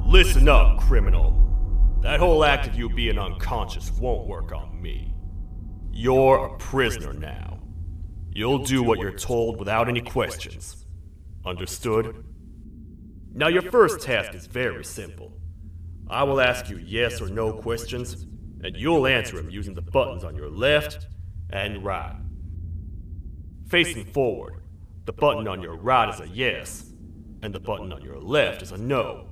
Listen up, criminal. That whole act of you being unconscious won't work on me. You're a prisoner now. You'll do what you're told without any questions. Understood? Now your first task is very simple. I will ask you yes or no questions, and you'll answer them using the buttons on your left and right. Facing forward, the button on your right is a yes, and the button on your left is a no.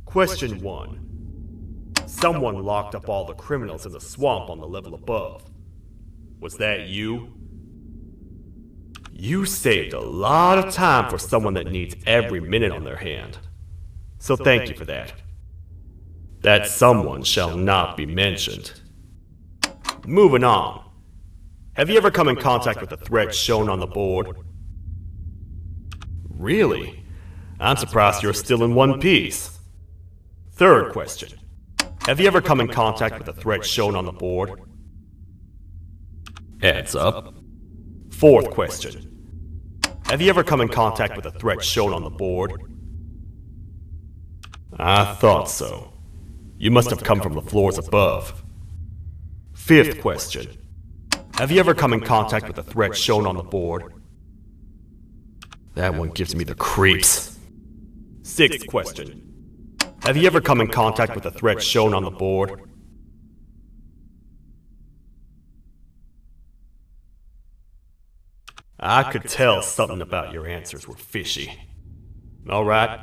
Question 1. Someone locked up all the criminals in the swamp on the level above. Was that you? You saved a lot of time for someone that needs every minute on their hand. So thank you for that. That someone shall not be mentioned. Moving on. Have you ever come in contact with the threat shown on the board? Really? I'm surprised you're still in one piece. Third question. Have you ever come in contact with the threat shown on the board? Heads up. Fourth question. Have you ever come in contact with the threat shown on the board? I thought so. You must have come from the floors above. Fifth question. Have you ever come in contact with the threat shown on the board? That one gives me the creeps. Sixth question. Have you ever come in contact with the threat shown on the board? I could tell something about your answers were fishy. Alright,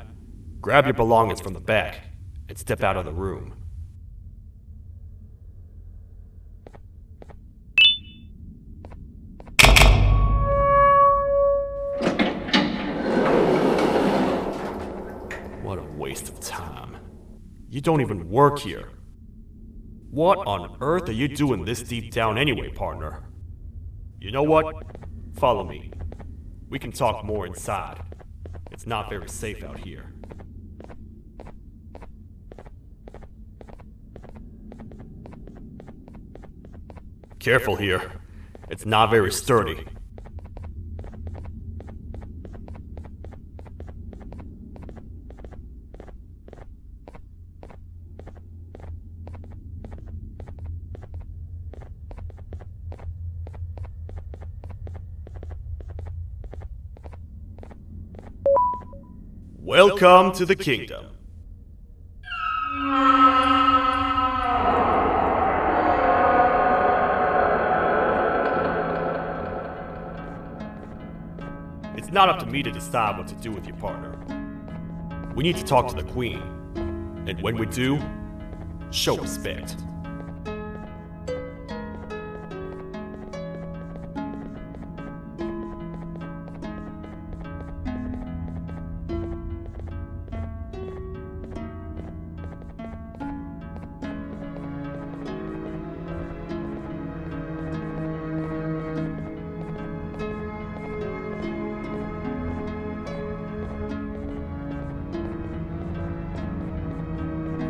grab your belongings from the back and step out of the room. What a waste of time. You don't even work here. What on earth are you doing this deep down anyway, partner? You know what? Follow me. We can talk more inside. It's not very safe out here. Careful here. It's not very sturdy. Welcome to the kingdom. It's not up to me to decide what to do with your partner. We need to talk to the queen. And when we do, show respect.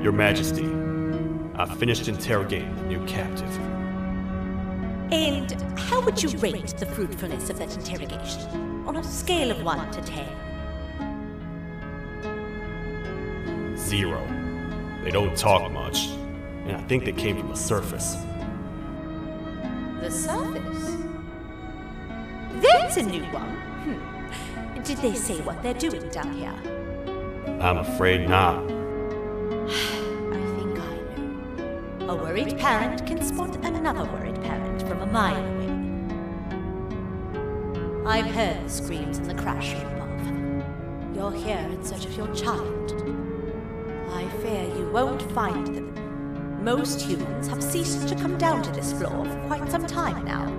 Your Majesty, I've finished interrogating the new captive. And how would you rate the fruitfulness of that interrogation, on a scale of 1 to 10? 0. They don't talk much. and I think they came from the surface. The surface? That's a new one. Did they say what they're doing down here? I'm afraid not. I think I know. A worried parent can spot another worried parent from a mile away. I've heard the screams in the crash from above. You're here in search of your child. I fear you won't find them. Most humans have ceased to come down to this floor for quite some time now.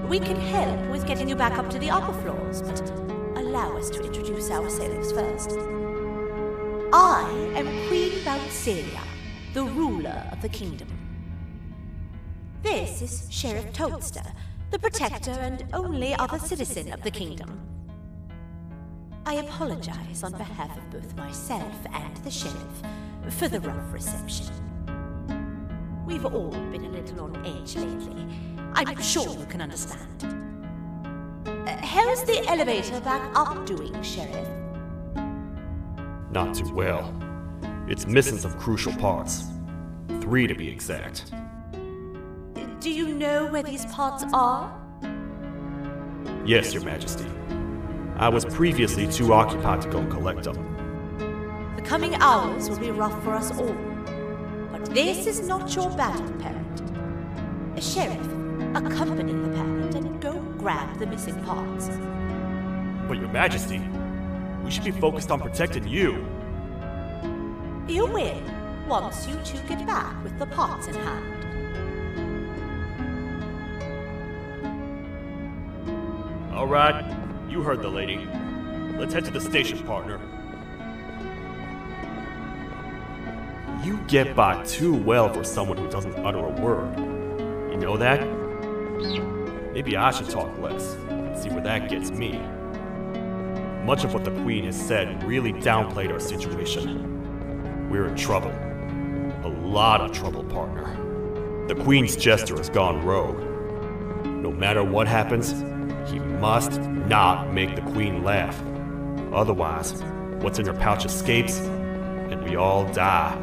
We can help with getting you back up to the upper floors, but allow us to introduce ourselves first. I am Queen Banban, the ruler of the kingdom. This is Sheriff Toadster, the protector and only other citizen of the kingdom. I apologize on behalf of both myself and the sheriff for the rough reception. We've all been a little on edge lately. I'm sure you can understand. How's the elevator back up doing, Sheriff? Not too well. It's missing some crucial parts. 3 to be exact. Do you know where these parts are? Yes, Your Majesty. I was previously too occupied to go and collect them. The coming hours will be rough for us all. But this is not your battle, parent. Sheriff, accompany the parent and go grab the missing parts. But Your Majesty, we should be focused on protecting you. You will, once you two get back with the parts in hand. All right, you heard the lady. Let's head to the station, partner. You get by too well for someone who doesn't utter a word. You know that? Maybe I should talk less and see where that gets me. Much of what the Queen has said really downplayed our situation. We're in trouble. A lot of trouble, partner. The Queen's jester has gone rogue. No matter what happens, he must not make the Queen laugh. Otherwise, what's in her pouch escapes, and we all die.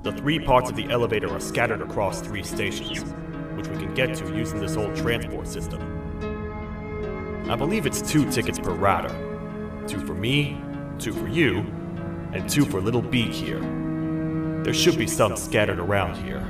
The 3 parts of the elevator are scattered across 3 stations, which we can get to using this old transport system. I believe it's 2 tickets per rider. 2 for me, 2 for you, and 2 for Little Beak here. There should be some scattered around here.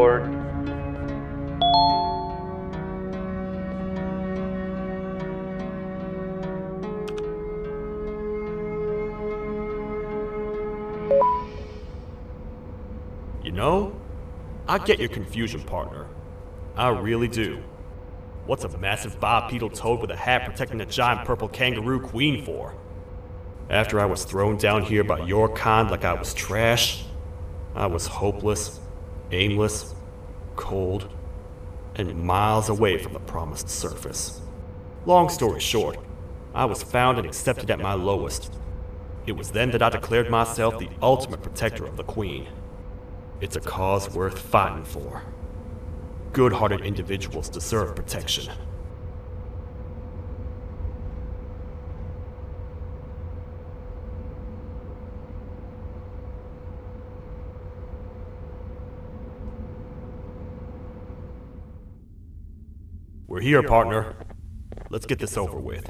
Lord. You know, I get your confusion, partner. I really do. What's a massive bipedal toad with a hat protecting a giant purple kangaroo queen for? After I was thrown down here by your kind like I was trash, I was hopeless, aimless, cold, and miles away from the promised surface. Long story short, I was found and accepted at my lowest. It was then that I declared myself the ultimate protector of the Queen. It's a cause worth fighting for. Good-hearted individuals deserve protection. We're here, partner. Let's get this over with.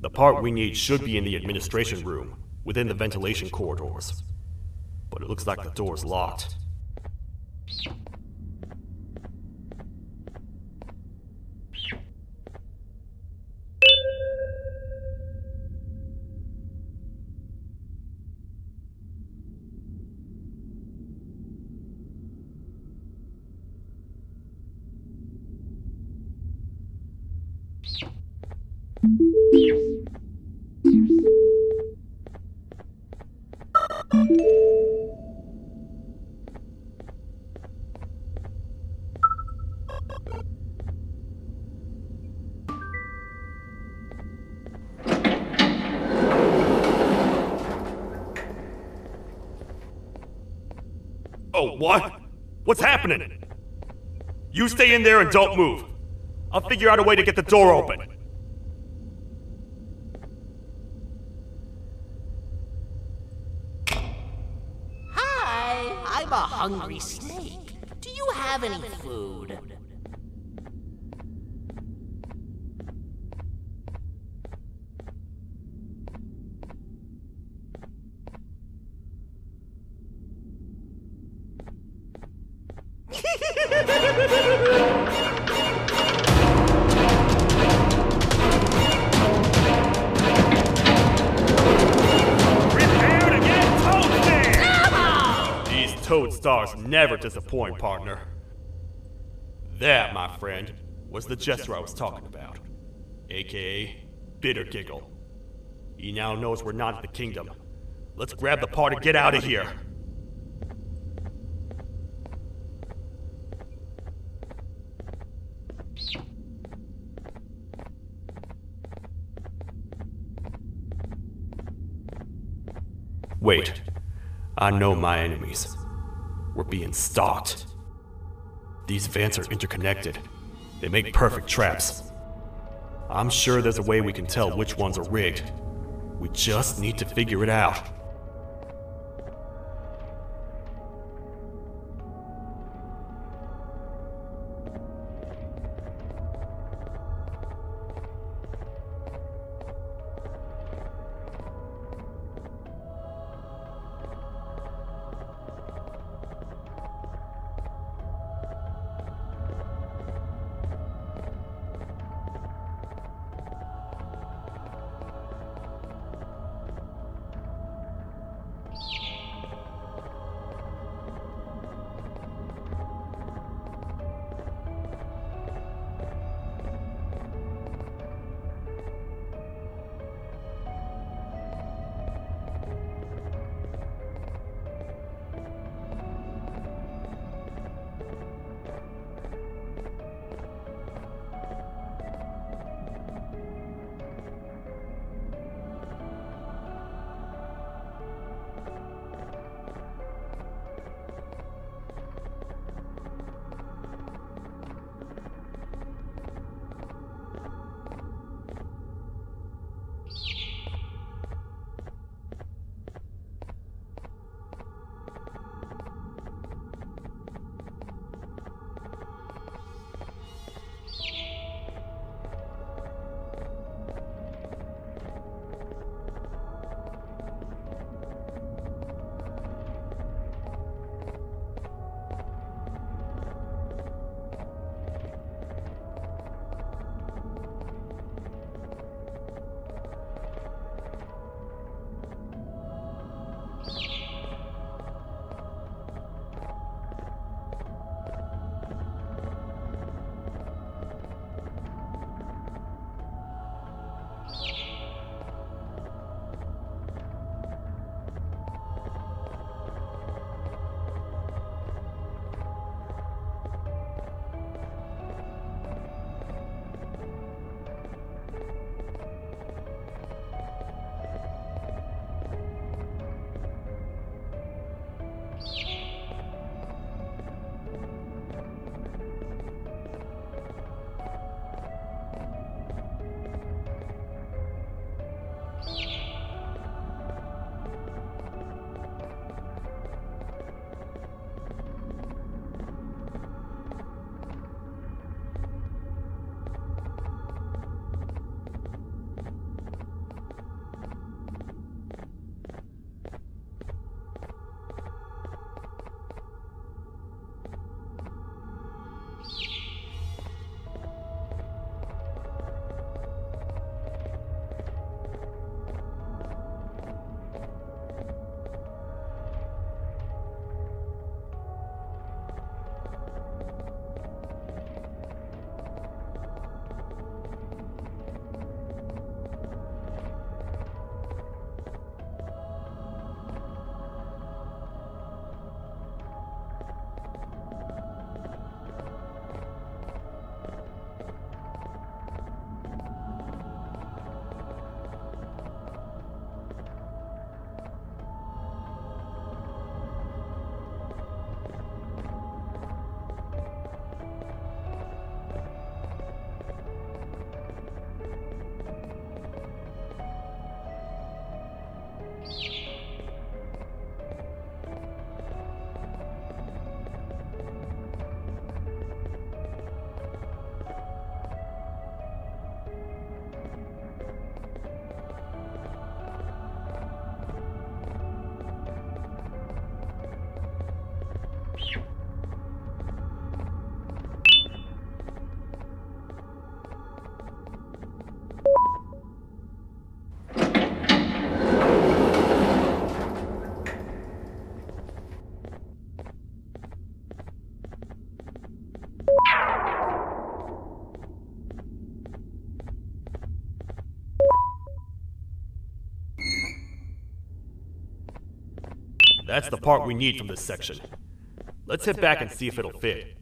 The part we need should be in the administration room, within the ventilation corridors. But it looks like the door's locked. Oh, what? What's happening? You stay in there and don't move. I'll figure out a way to get the door open. Hi, I'm a hungry snake. Do you have any food? Prepare to get toasted! These toad stars never disappoint, partner. That, my friend, was the gesture I was talking about. AKA, Bitter Giggle. He now knows we're not in the kingdom. Let's grab the part and get out of here. Wait, I know my enemies. We're being stalked. These vents are interconnected. They make perfect traps. I'm sure there's a way we can tell which ones are rigged. We just need to figure it out. That's the part we need from this section. Let's head back and see if it'll fit.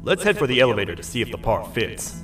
Let's head for the elevator to see if the part fits.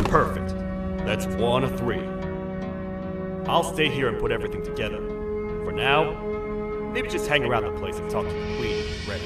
Perfect. That's 1 of 3. I'll stay here and put everything together. For now, maybe just hang around the place and talk to the Queen when you're ready.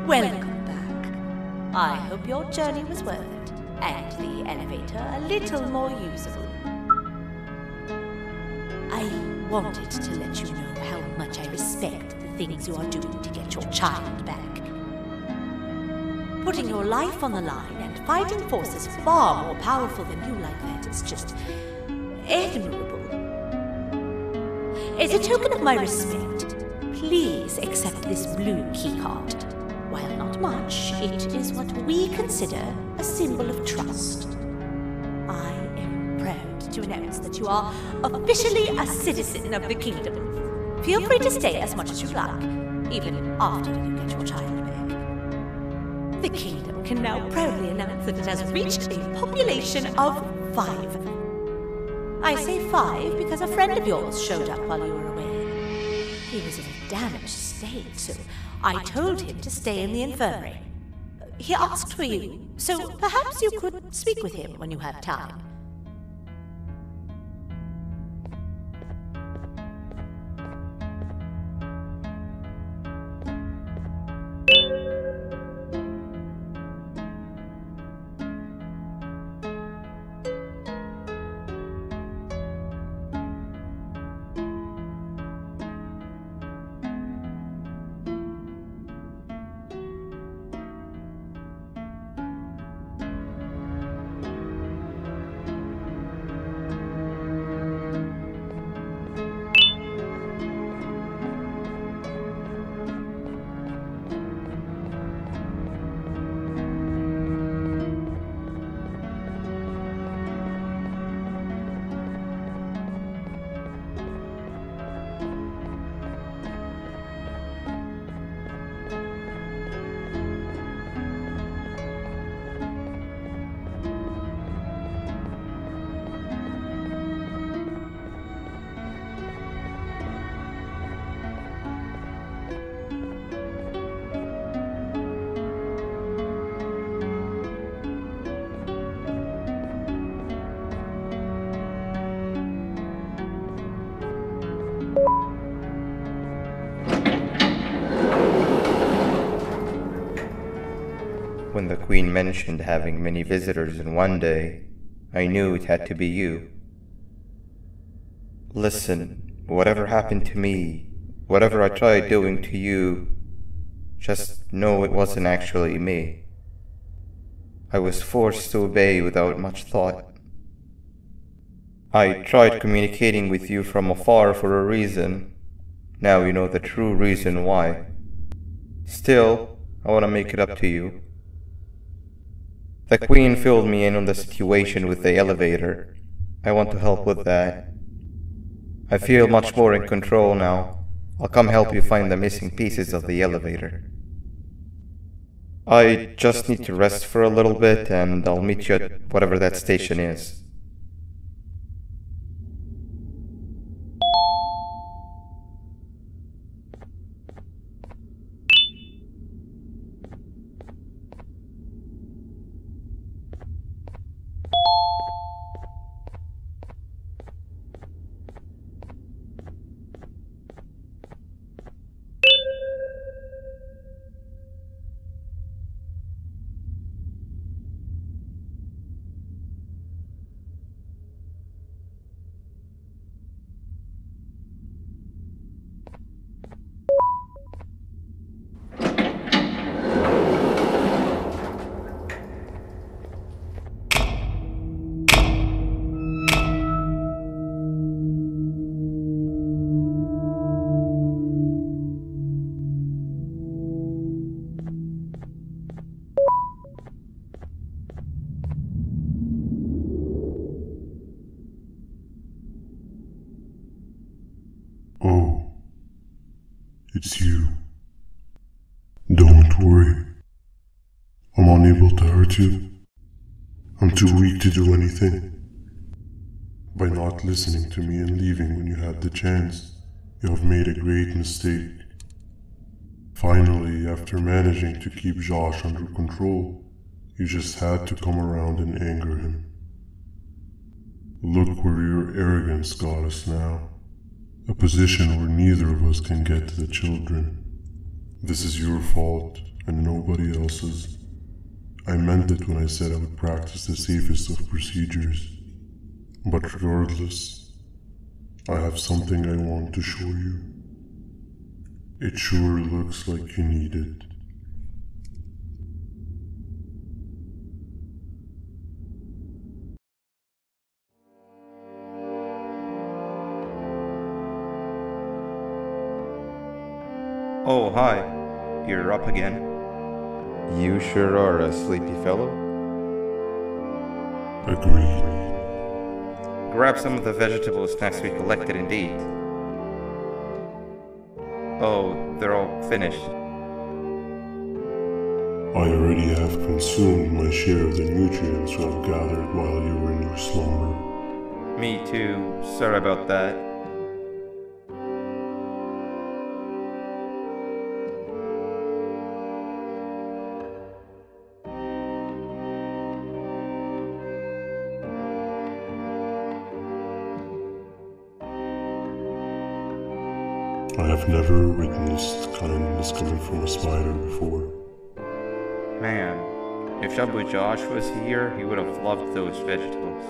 Welcome back. I hope your journey was worth it. and the elevator a little more usable. I wanted to let you know how much I respect the things you are doing to get your child back. Putting your life on the line and fighting forces far more powerful than you like that is just admirable. As a token of my respect, please accept this blue keycard. While not much, it is what we consider a symbol of trust. I am proud to announce that you are officially a citizen of the kingdom. Feel free to stay as much as you like, even after you get your child back. The kingdom can now proudly announce that it has reached a population of 5. I say 5 because a friend of yours showed up while you were away. He was in a damaged state, so I told him to stay in the infirmary. He asked for you, so perhaps you could speak with him when you have time. When the Queen mentioned having many visitors in one day, I knew it had to be you. Listen, whatever happened to me, whatever I tried doing to you, just know it wasn't actually me. I was forced to obey without much thought. I tried communicating with you from afar for a reason. Now you know the true reason why. Still, I want to make it up to you. The Queen filled me in on the situation with the elevator. I want to help with that. I feel much more in control now. I'll come help you find the missing pieces of the elevator. I just need to rest for a little bit and I'll meet you at whatever that station is. Oh, it's you. Don't worry. I'm unable to hurt you. I'm too weak to do anything. By not listening to me and leaving when you had the chance, you have made a great mistake. Finally, after managing to keep Josh under control, you just had to come around and anger him. Look where your arrogance got us now. A position where neither of us can get to the children. This is your fault and nobody else's. I I meant it when I said I would practice the safest of procedures. But regardless, I have something I want to show you. It sure looks like you need it. Oh, hi. You're up again. You sure are a sleepy fellow. Agreed. Grab some of the vegetable snacks we collected and eat. Oh, they're all finished. I already have consumed my share of the nutrients I've gathered while you were in your slumber. Me too. Sorry about that. I have never witnessed kindness coming from a spider before. Man, if Shabu Josh was here, he would have loved those vegetables.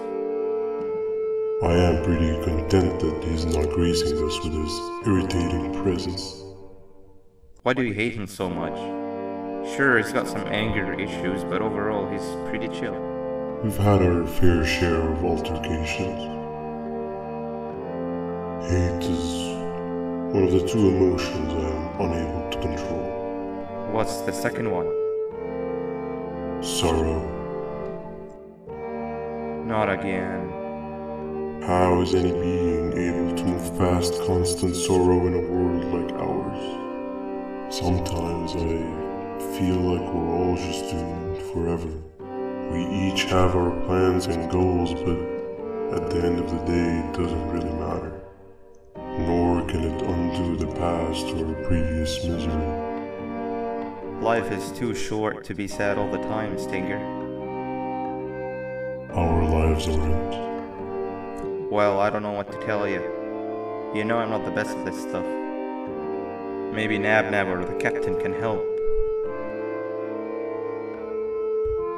I am pretty content that he's not gracing us with his irritating presence. Why do you hate him so much? Sure, he's got some anger issues, but overall he's pretty chill. We've had our fair share of altercations. Hate is one of the two emotions I am unable to control. What's the second one? Sorrow. Not again. How is any being able to move past constant sorrow in a world like ours? Sometimes I feel like we're all just doomed forever. We each have our plans and goals, but at the end of the day, it doesn't really matter. Nor can it undo the past or previous misery. Life is too short to be sad all the time, Stinger. Our lives aren't. Well, I don't know what to tell you. You know I'm not the best at this stuff. Maybe Nab or the captain can help.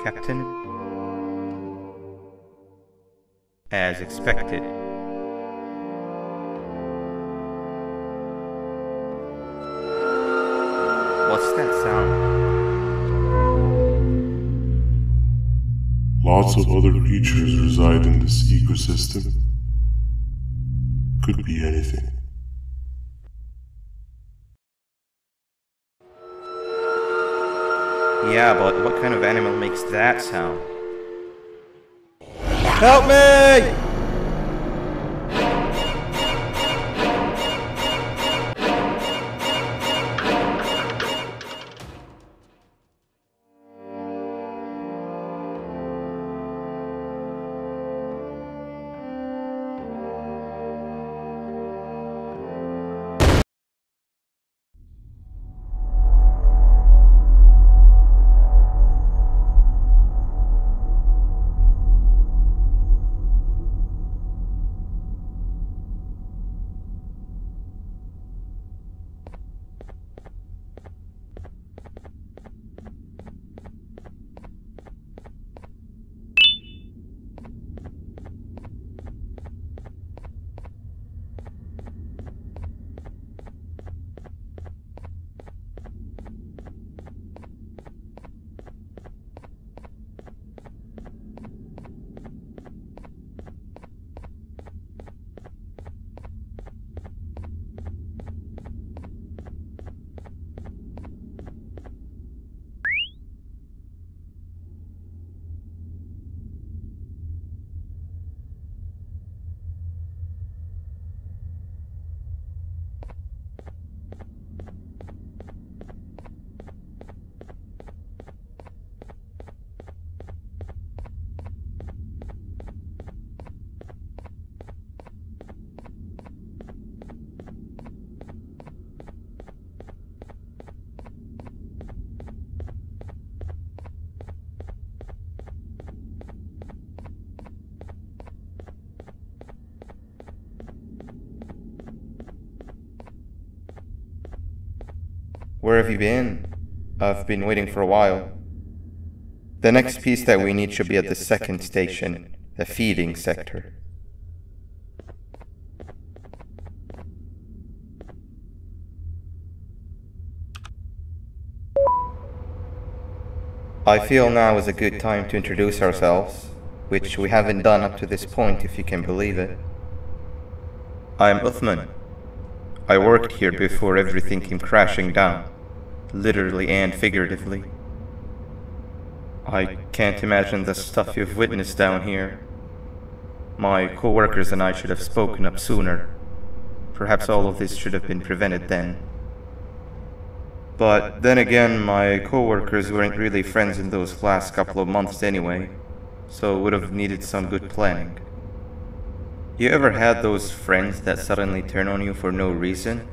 Captain? As expected. What's that sound? Lots of other creatures reside in this ecosystem. Could be anything. Yeah, but what kind of animal makes that sound? Help me! Where have you been? I've been waiting for a while. The next piece that we need should be at the second station, the feeding sector. I feel now is a good time to introduce ourselves, which we haven't done up to this point, if you can believe it. I'm Uthman. I worked here before everything came crashing down, literally and figuratively. I can't imagine the stuff you've witnessed down here. My co-workers and I should have spoken up sooner. Perhaps all of this should have been prevented then. But then again, my co-workers weren't really friends in those last couple of months anyway, so would have needed some good planning. You ever had those friends that suddenly turn on you for no reason?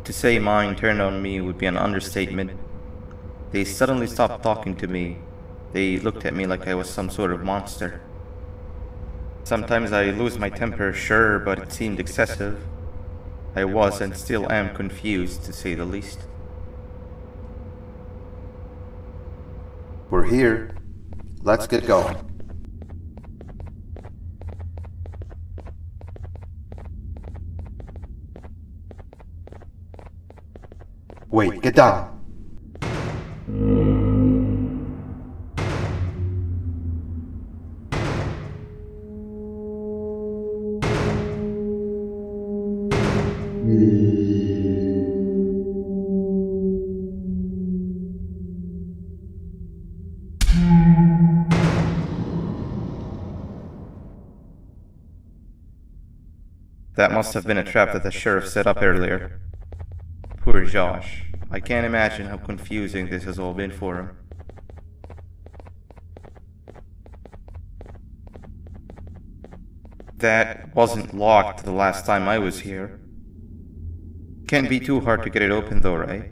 To say mine turned on me would be an understatement. They suddenly stopped talking to me. They looked at me like I was some sort of monster. Sometimes I lose my temper, sure, but it seemed excessive. I was and still am confused, to say the least. We're here. Let's get going. Wait, get down. That must have been a trap that the sheriff set up earlier. Poor Josh. I can't imagine how confusing this has all been for him. That wasn't locked the last time I was here. Can't be too hard to get it open though, right?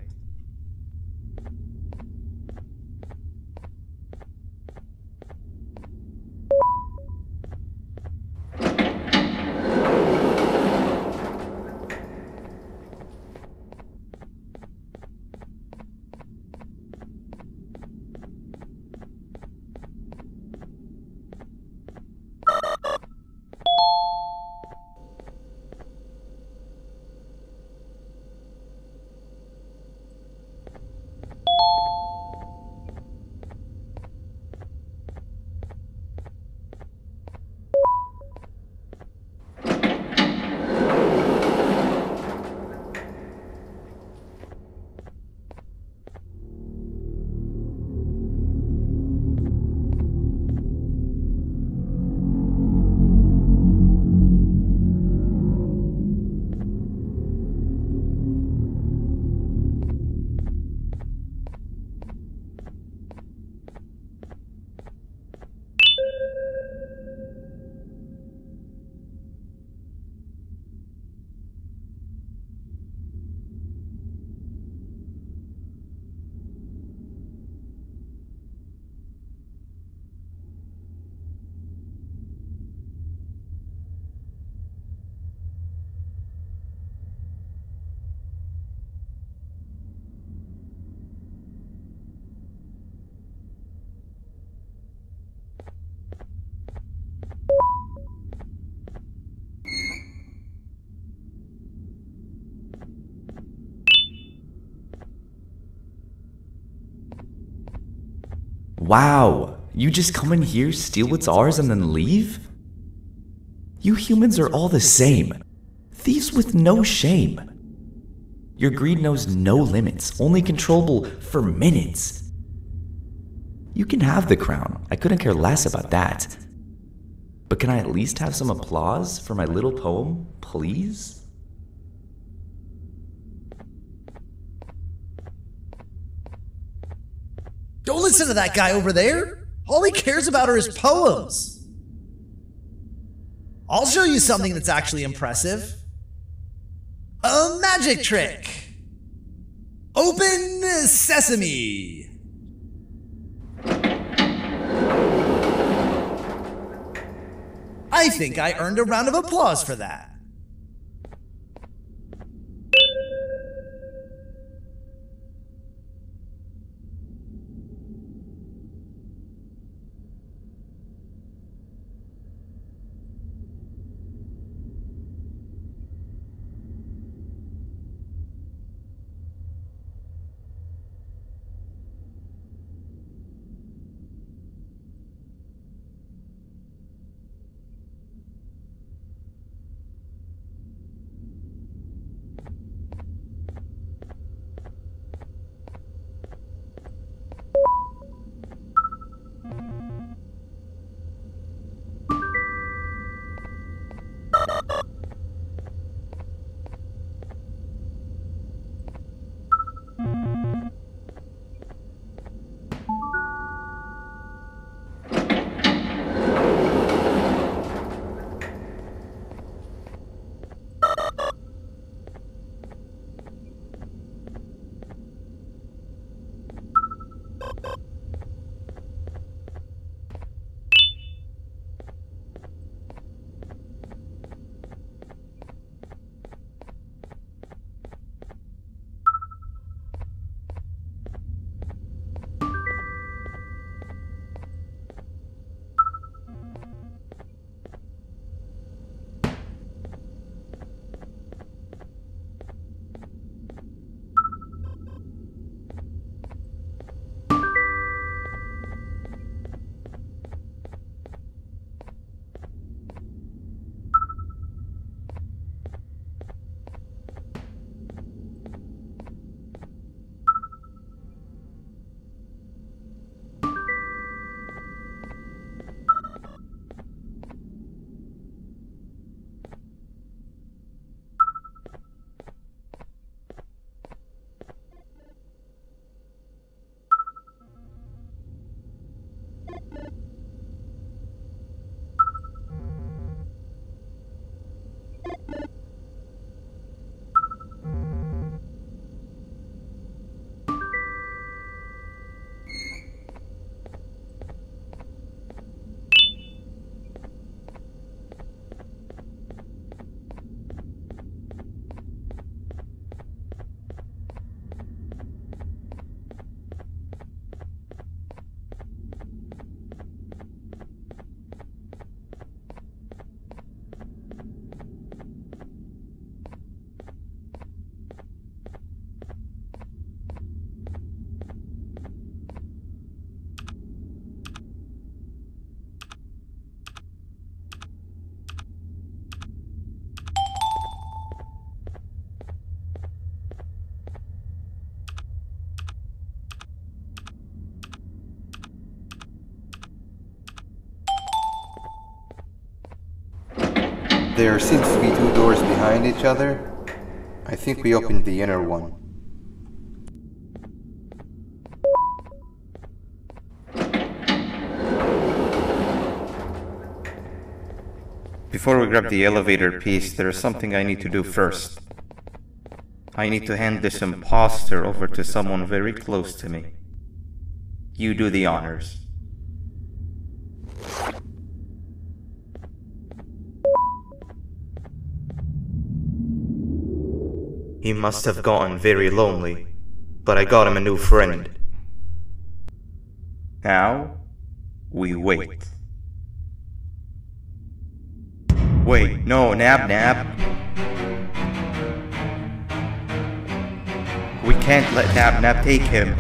Wow, you just come in here, steal what's ours, and then leave? You humans are all the same. Thieves with no shame. Your greed knows no limits, only controllable for minutes. You can have the crown, I couldn't care less about that. But can I at least have some applause for my little poem, please? Don't listen to that guy over there. All he cares about are his poems. I'll show you something that's actually impressive. A magic trick. Open sesame. I think I earned a round of applause for that. There seems to be two doors behind each other. I think we opened the inner one. Before we grab the elevator piece, there is something I need to do first. I need to hand this imposter over to someone very close to me. You do the honors. He must have gotten very lonely, but I got him a new friend. Now, we wait. Wait, no, Nab. We can't let Nab take him.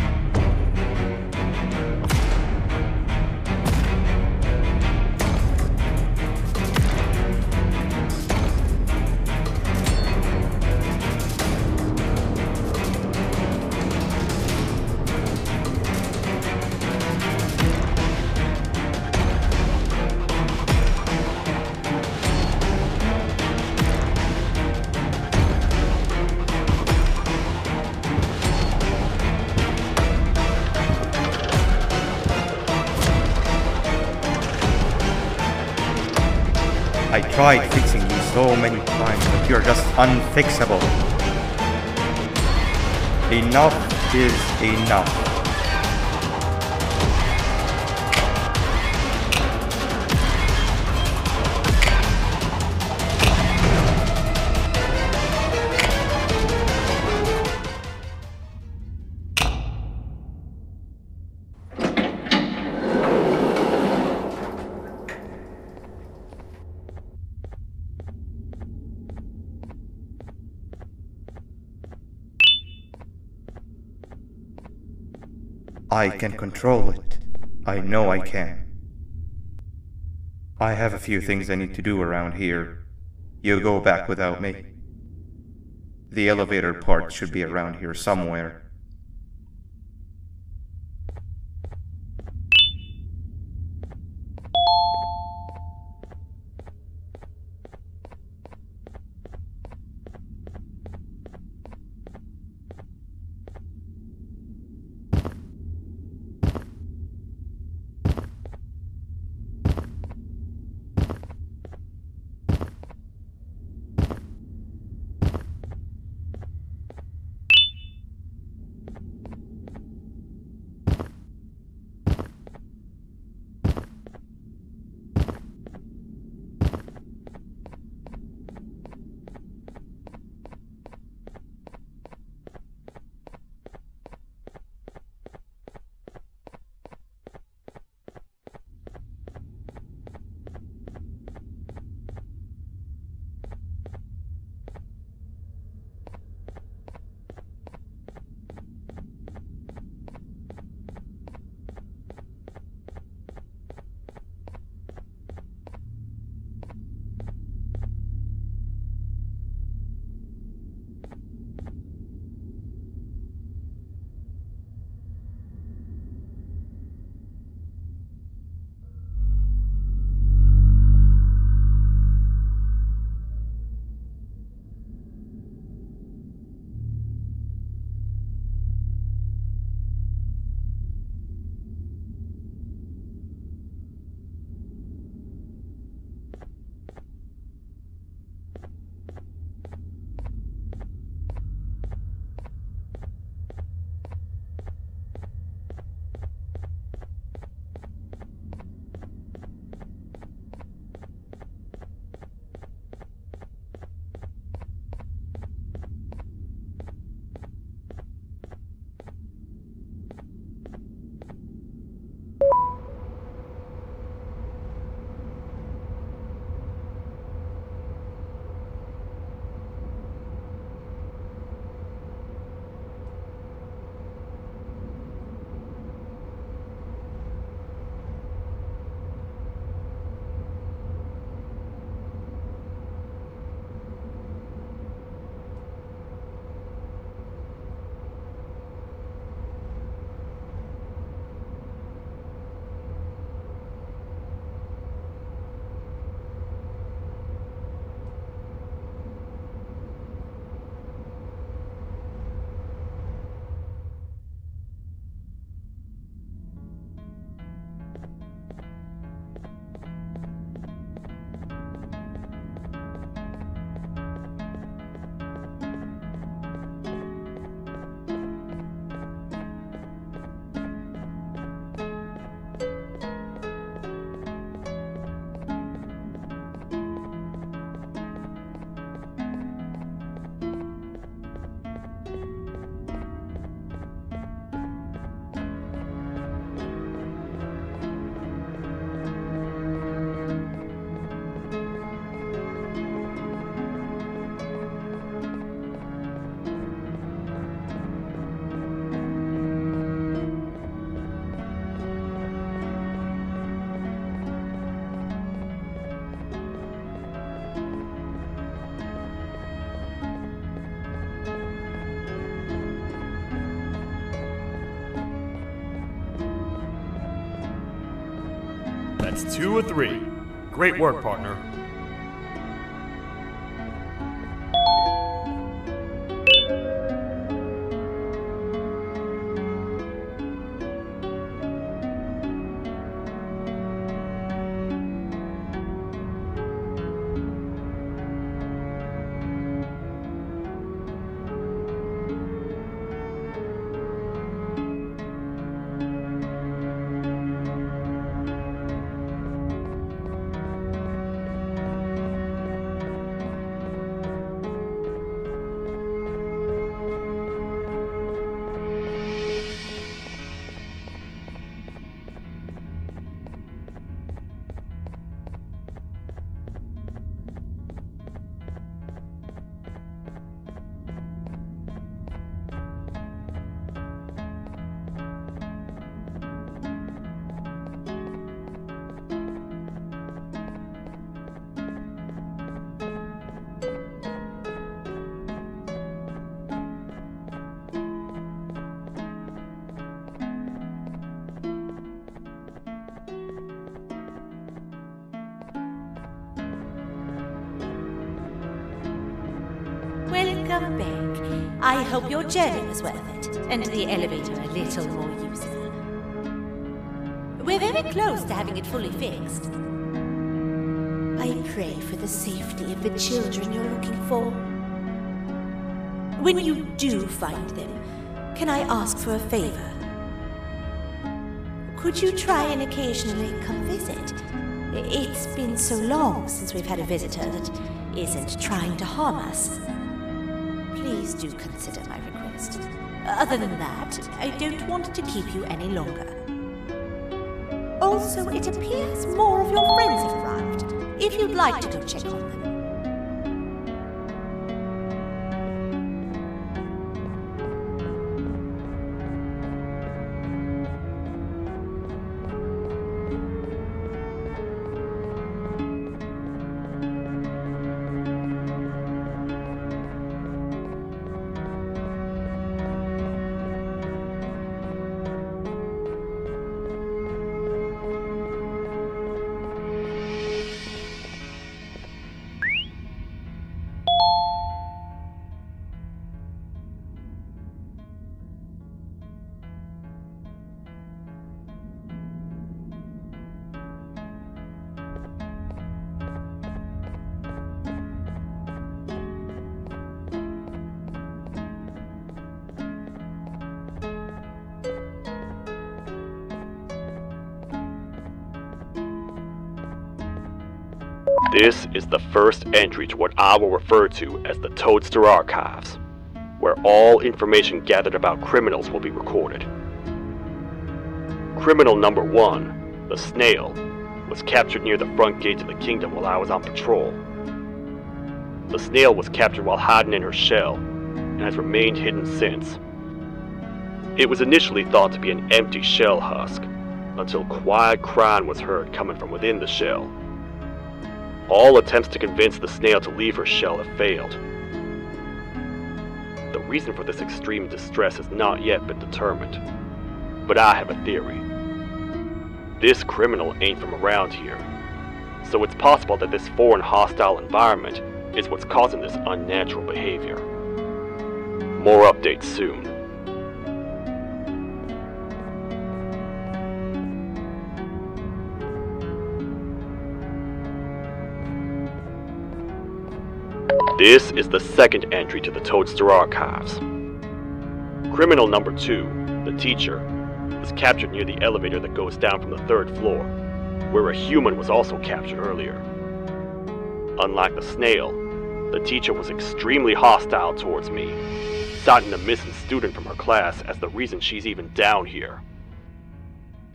I tried fixing you so many times, but you're just unfixable. Enough is enough. I can control it. I know I can. I have a few things I need to do around here. You go back without me. The elevator part should be around here somewhere. That's 2 of 3. Great work, partner. Welcome back. I hope your journey was worth it, and the elevator a little more useful. We're very close to having it fully fixed. I pray for the safety of the children you're looking for. When you do find them, can I ask for a favor? Could you try and occasionally come visit? It's been so long since we've had a visitor that isn't trying to harm us. Please do consider my request. Other than that, I don't want to keep you any longer. Also, it appears more of your friends have arrived, if you'd like to go check on them. This is the first entry to what I will refer to as the Toadster Archives, where all information gathered about criminals will be recorded. Criminal number 1, the Snail, was captured near the front gate of the kingdom while I was on patrol. The Snail was captured while hiding in her shell, and has remained hidden since. It was initially thought to be an empty shell husk, until quiet crying was heard coming from within the shell. All attempts to convince the Snail to leave her shell have failed. The reason for this extreme distress has not yet been determined, but I have a theory. This criminal ain't from around here, so it's possible that this foreign hostile environment is what's causing this unnatural behavior. More updates soon. This is the second entry to the Toadster Archives. Criminal number 2, the teacher, was captured near the elevator that goes down from the 3rd floor, where a human was also captured earlier. Unlike the Snail, the teacher was extremely hostile towards me, citing a missing student from her class as the reason she's even down here.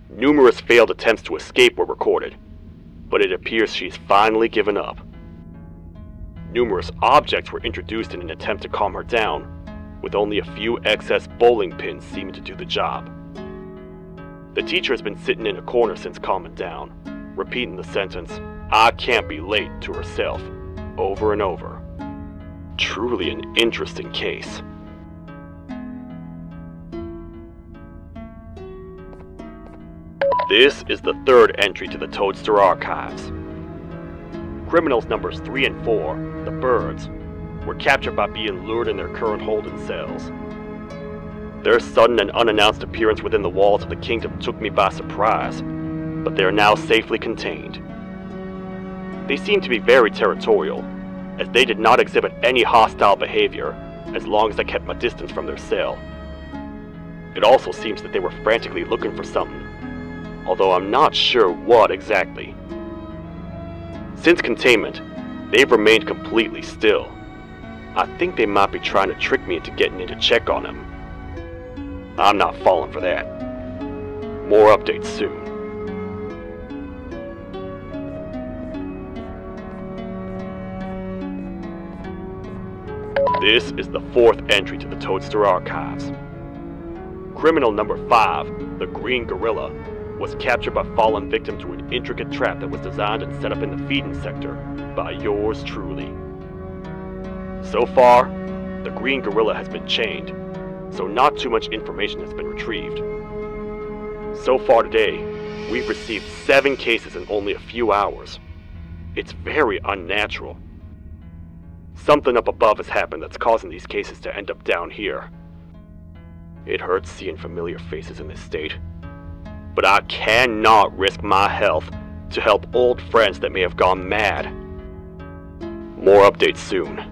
Numerous failed attempts to escape were recorded, but it appears she's finally given up. Numerous objects were introduced in an attempt to calm her down, with only a few excess bowling pins seeming to do the job. The teacher has been sitting in a corner since calming down, repeating the sentence, "I can't be late," to herself, over and over. Truly an interesting case. This is the third entry to the Toadster archives. Criminals numbers 3 and 4, the birds, were captured by being lured in their current holding cells. Their sudden and unannounced appearance within the walls of the kingdom took me by surprise, but they are now safely contained. They seem to be very territorial, as they did not exhibit any hostile behavior as long as I kept my distance from their cell. It also seems that they were frantically looking for something, although I'm not sure what exactly. Since containment, they've remained completely still. I think they might be trying to trick me into getting in to check on them. I'm not falling for that. More updates soon. This is the fourth entry to the Toadster archives. Criminal number 5, the Green Gorilla, was captured by falling victim to an intricate trap that was designed and set up in the feeding sector by yours truly. So far, the Green Gorilla has been chained, so not too much information has been retrieved. So far today, we've received 7 cases in only a few hours. It's very unnatural. Something up above has happened that's causing these cases to end up down here. It hurts seeing familiar faces in this state, but I cannot risk my health to help old friends that may have gone mad. More updates soon.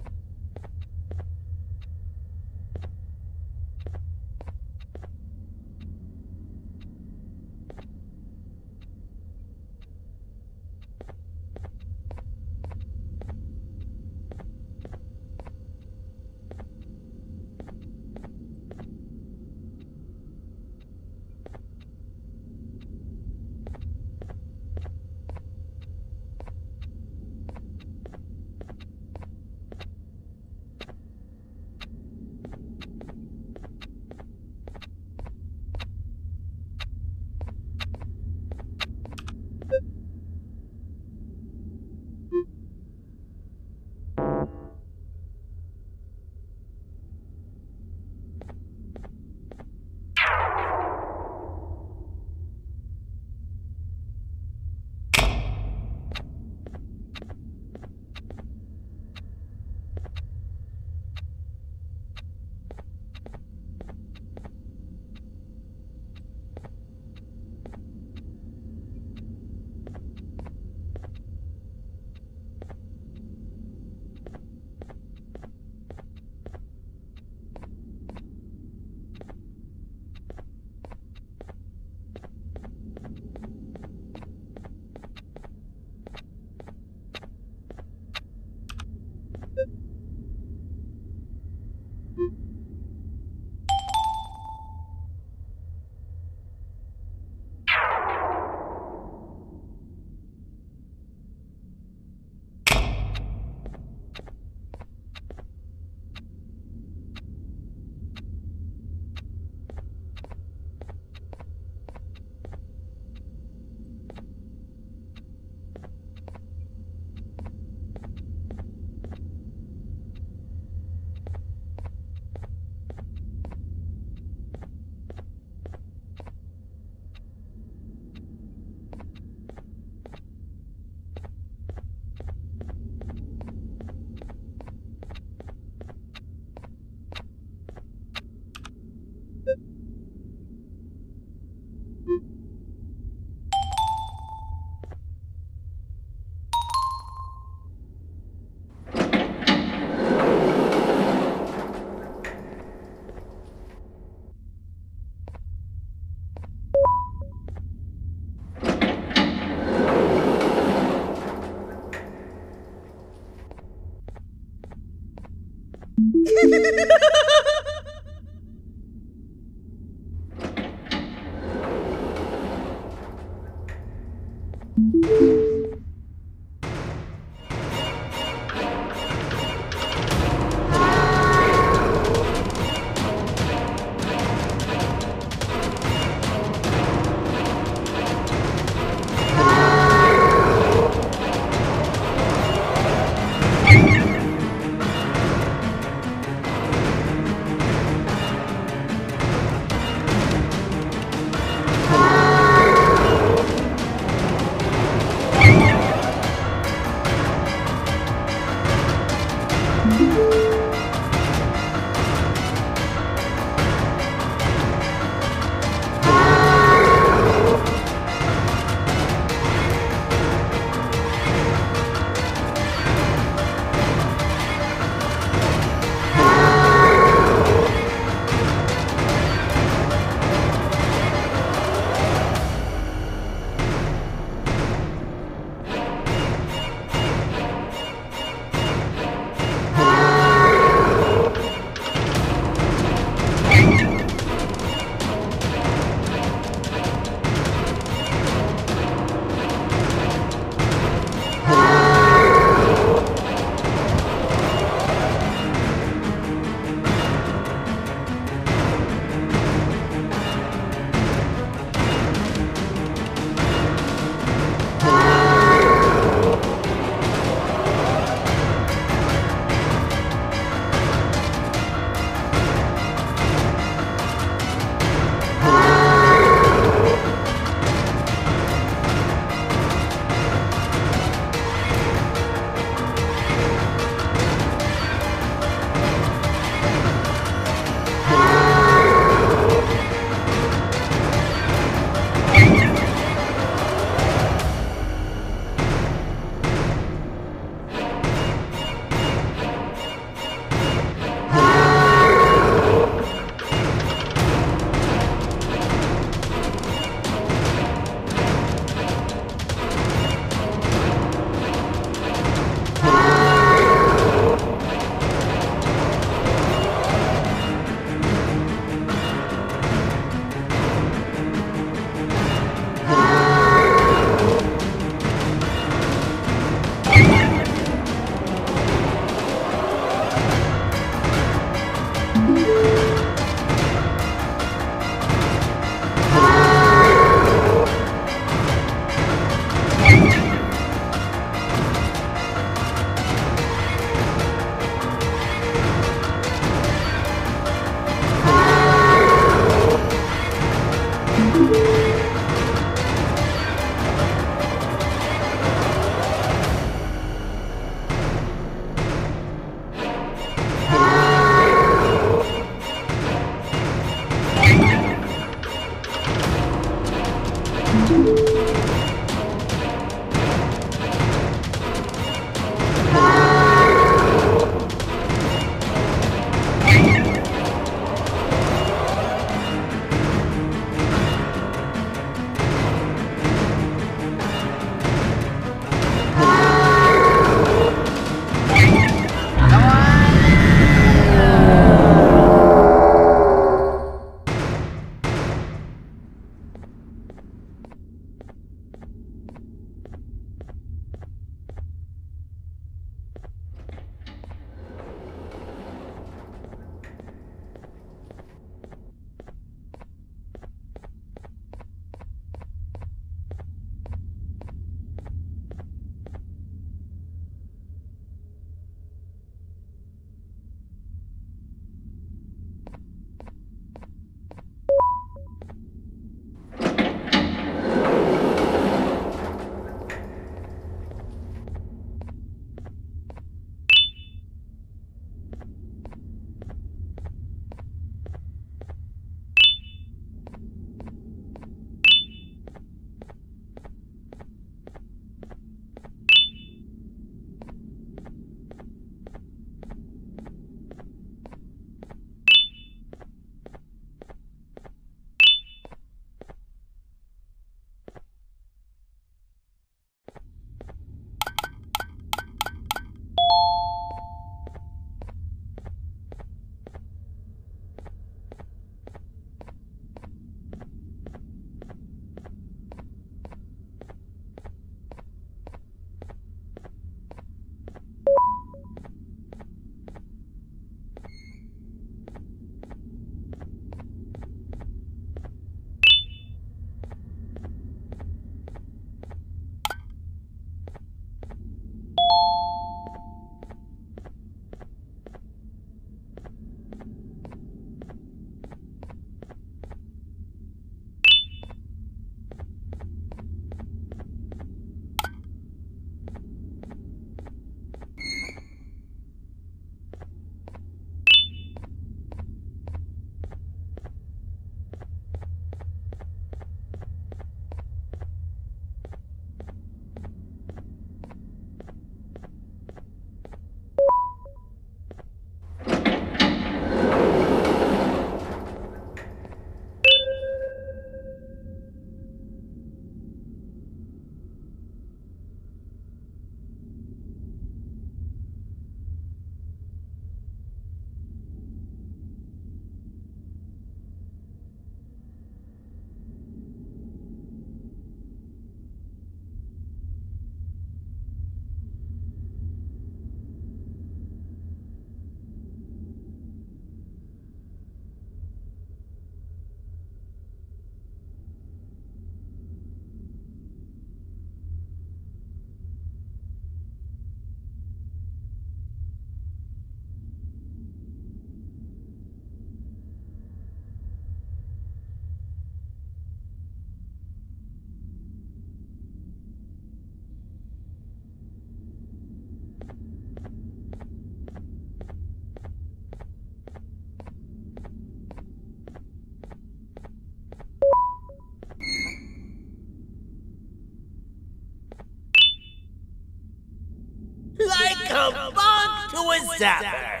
to bug to a zapper.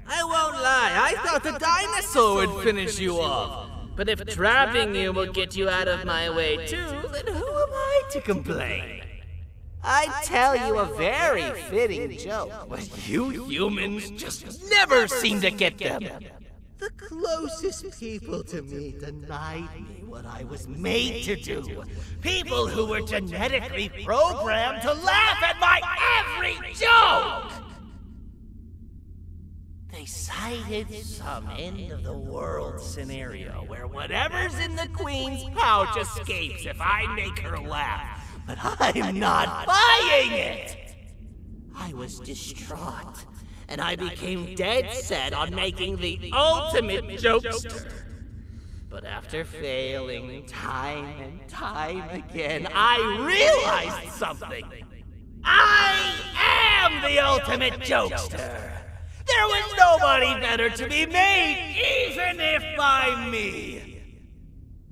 I won't lie, I thought the dinosaur would finish you off. But if trapping you will get you out of my way too, then who am I to complain? I tell you a very fitting joke, but you humans just never seem to get them. The closest people to me denied me what I was made to do. People who were genetically programmed to laugh at my every joke! They cited some end-of-the-world scenario where whatever's in the Queen's pouch escapes if I make her laugh. But I'm not buying it! I was distraught, and I became dead set on making the ultimate jokester. But after failing time and time again, I realized something. I am the ultimate jokester! There was nobody better to be made, even if by me.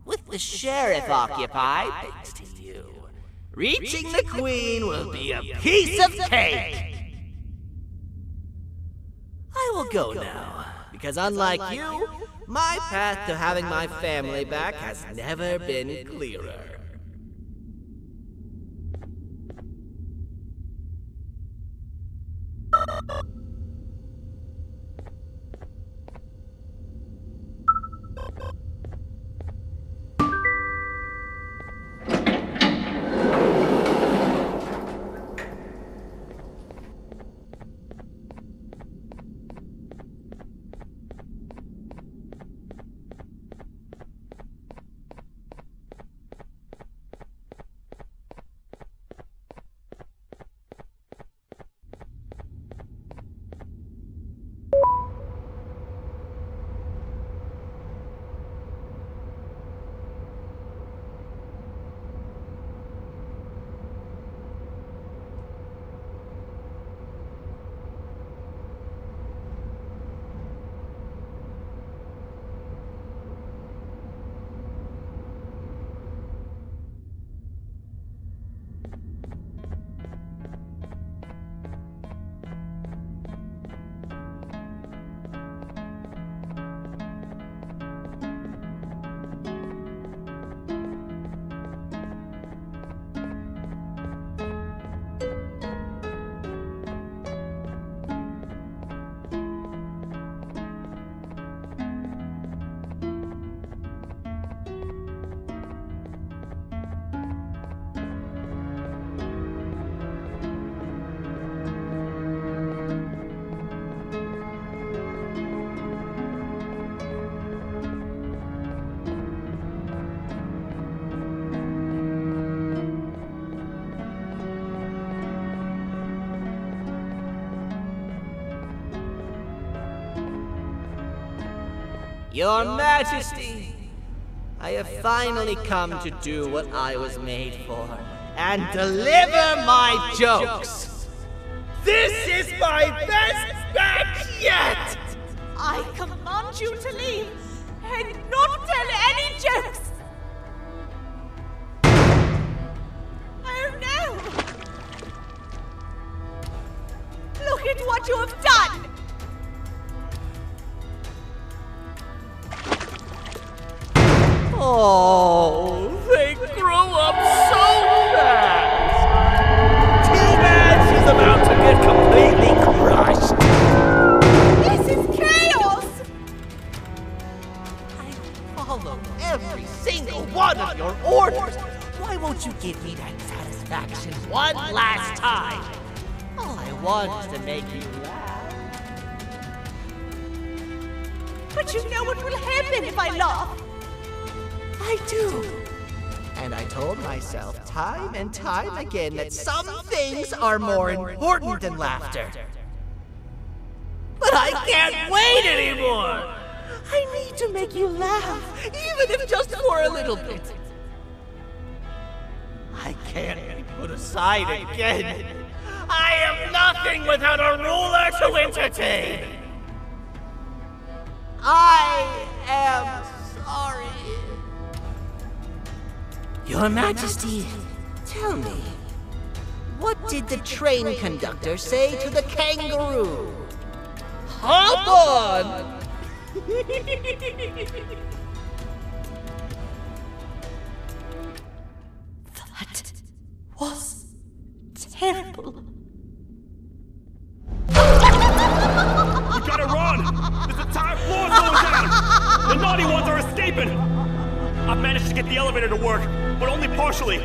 With the sheriff occupied, thanks to you, reaching the Queen will be a piece of cake. I will go now, because unlike you, my path to having my family back has never been clearer. Your Majesty, I have finally come to do what I was made for, and deliver my jokes. This is my best batch yet! I command you to leave and not tell any jokes! Oh no! Look at what you have done! Oh, they grow up so fast! Too bad she's about to get completely crushed! This is chaos! I follow every single one of your orders! Why won't you give me that satisfaction one last time? All I want is to make you laugh. But you know what will happen if I laugh? I do. And I told myself time and time again that some things are more important than laughter. But I can't wait anymore! I need to make you laugh, even if just for a little bit. I can't be put aside again. I am nothing without a ruler to entertain. I am sorry. Your Majesty, tell me, What did the train conductor say to the kangaroo? Hop on! That was terrible. We gotta run! This entire floor's going down! The naughty ones are escaping! I've managed to get the elevator to work, but only partially.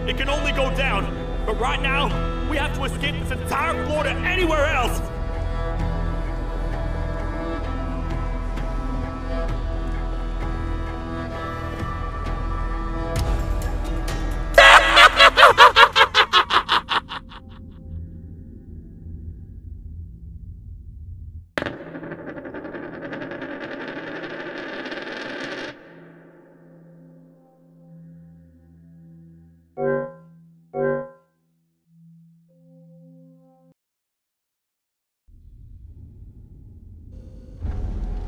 It can only go down, but right now, we have to escape this entire floor to anywhere else!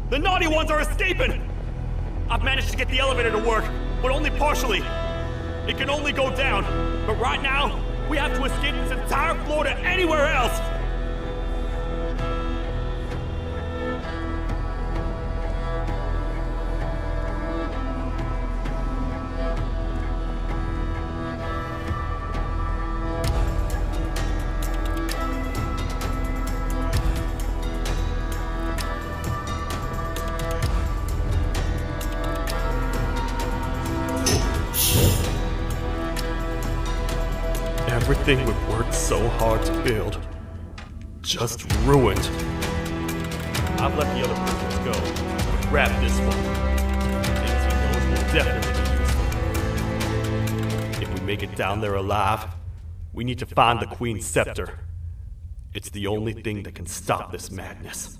The naughty ones are escaping! I've managed to get the elevator to work, but only partially. It can only go down, but right now, we have to escape this entire floor to anywhere else! Everything we've worked so hard to build, just ruined. I've let the other prisoners go, but grab this one. Things he knows will definitely be useful. If we make it down there alive, we need to find the Queen's scepter. It's the only thing that can stop this madness.